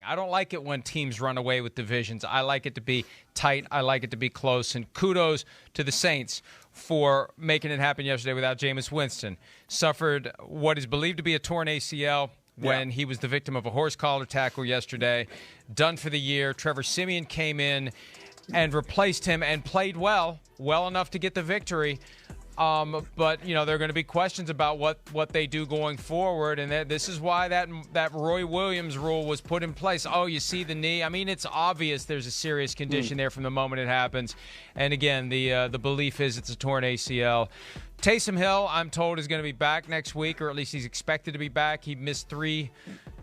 I don't like it when teams run away with divisions. I like it to be tight. I like it to be close. And kudos to the Saints for making it happen yesterday without Jameis Winston. Suffered what is believed to be a torn ACL when he was the victim of a horse collar tackle yesterday. Done for the year. Trevor Siemian came in and replaced him and played well enough to get the victory. But, there are going to be questions about what they do going forward, and this is why that Roy Williams rule was put in place. Oh, you see the knee? I mean, it's obvious there's a serious condition there from the moment it happens. And, again, the belief is it's a torn ACL. Taysom Hill, I'm told, is going to be back next week, or at least he's expected to be back. He missed 3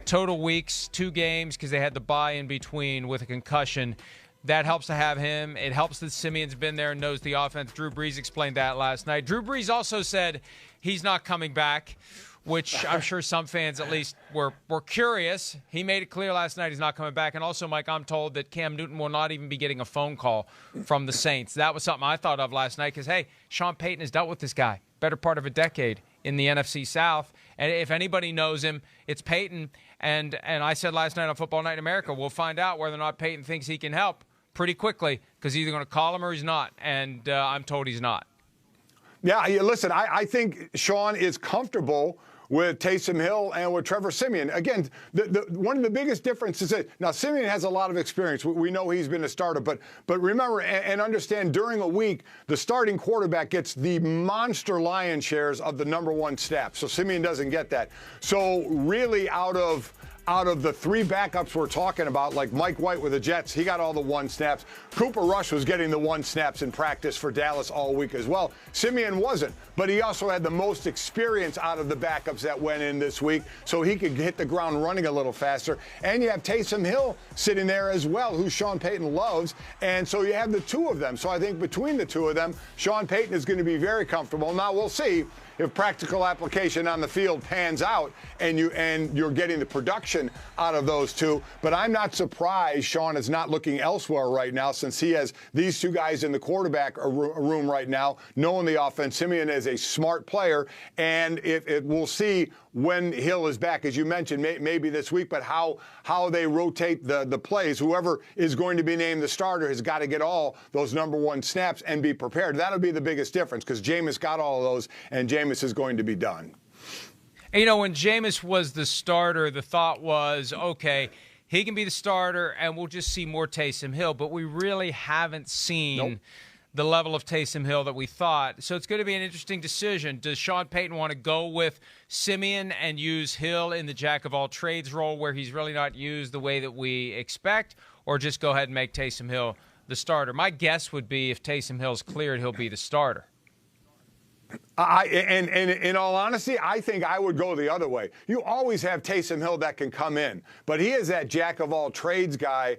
total weeks, 2 games, because they had the bye in between with a concussion. That helps to have him. It helps that Simeon's been there and knows the offense. Drew Brees explained that last night. Drew Brees also said he's not coming back, which I'm sure some fans at least were curious. He made it clear last night he's not coming back. And also, Mike, I'm told that Cam Newton will not even be getting a phone call from the Saints. That was something I thought of last night because, hey, Sean Payton has dealt with this guy better part of a decade in the NFC South. And if anybody knows him, it's Payton. And I said last night on Football Night in America, we'll find out whether or not Payton thinks he can help pretty quickly because he's either going to call him or he's not. And I'm told he's not. Yeah, listen, I think Sean is comfortable with Taysom Hill and with Trevor Siemian. Again, one of the biggest differences is now Siemian has a lot of experience. We know he's been a starter, but remember and understand during a week, the starting quarterback gets the monster lion shares of the number 1 snap. So Siemian doesn't get that. So really out of the 3 backups we're talking about, like Mike White with the Jets, he got all the 1 snaps. Cooper Rush was getting the 1 snaps in practice for Dallas all week as well. Siemian wasn't, but he also had the most experience out of the backups that went in this week, so he could hit the ground running a little faster. And you have Taysom Hill sitting there as well, who Sean Payton loves, and so you have the 2 of them. So I think between the 2 of them, Sean Payton is going to be very comfortable. Now we'll see if practical application on the field pans out and you're getting the production out of those 2. But I'm not surprised Sean is not looking elsewhere right now since he has these 2 guys in the quarterback room right now, knowing the offense. Siemian is a smart player, and we'll see when Hill is back, as you mentioned, maybe this week, but how they rotate the plays. Whoever is going to be named the starter has got to get all those number 1 snaps and be prepared. That'll be the biggest difference because Jameis got all of those, and Jameis is going to be done. And, when Jameis was the starter, the thought was, okay, he can be the starter, and we'll just see more Taysom Hill. But we really haven't seen the level of Taysom Hill that we thought. So it's going to be an interesting decision. Does Sean Payton want to go with Siemian and use Hill in the jack-of-all-trades role where he's really not used the way that we expect, or just go ahead and make Taysom Hill the starter? My guess would be if Taysom Hill's cleared, he'll be the starter. And in all honesty, I think I would go the other way. You always have Taysom Hill that can come in, but he is that jack-of-all-trades guy.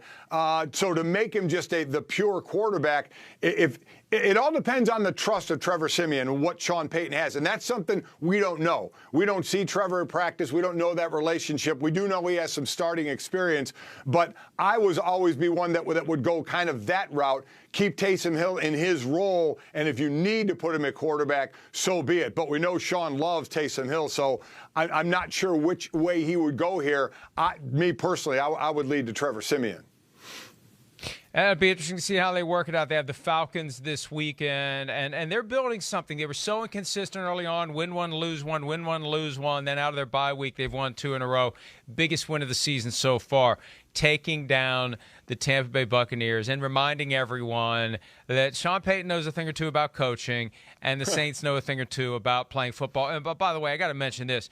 So to make him just the pure quarterback, if it all depends on the trust of Trevor Siemian and what Sean Payton has, and that's something we don't know. We don't see Trevor in practice. We don't know that relationship. We do know he has some starting experience, but I was always be one that would go kind of that route. Keep Taysom Hill in his role, and if you need to put him at quarterback, so be it. But we know Sean loves Taysom Hill, so I'm not sure which way he would go here. Me personally, I would lead to Trevor Siemian. It'd be interesting to see how they work it out. They have the Falcons this weekend, and they're building something. They were so inconsistent early on, win one, lose one, win one, lose one. Then out of their bye week, they've won 2 in a row. Biggest win of the season so far, taking down the Tampa Bay Buccaneers and reminding everyone that Sean Payton knows a thing or 2 about coaching, and the Saints know a thing or 2 about playing football. And but by the way, I got to mention this.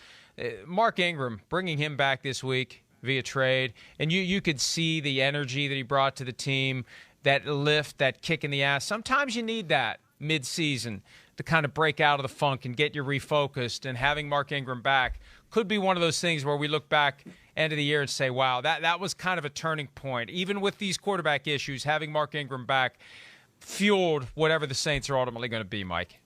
Mark Ingram, bringing him back this week via trade, and you could see the energy that he brought to the team, that lift, that kick in the ass. Sometimes you need that mid-season to kind of break out of the funk and get you refocused, and having Mark Ingram back could be one of those things where we look back end of the year and say, wow, that was kind of a turning point. Even with these quarterback issues, having Mark Ingram back fueled whatever the Saints are ultimately going to be, Mike.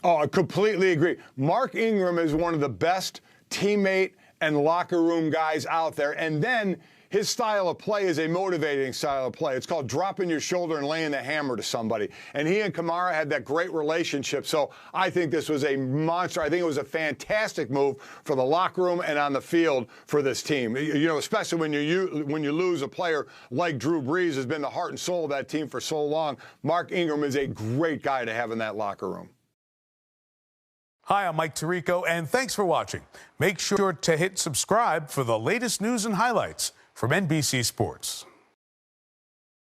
Oh, I completely agree. Mark Ingram is one of the best teammate and locker room guys out there. And then his style of play is a motivating style of play. It's called dropping your shoulder and laying the hammer to somebody. And he and Kamara had that great relationship. So I think this was a monster. I think it was a fantastic move for the locker room and on the field for this team. You know, especially when you lose a player like Drew Brees, has been the heart and soul of that team for so long. Mark Ingram is a great guy to have in that locker room. Hi, I'm Mike Tirico, and thanks for watching. Make sure to hit subscribe for the latest news and highlights from NBC Sports.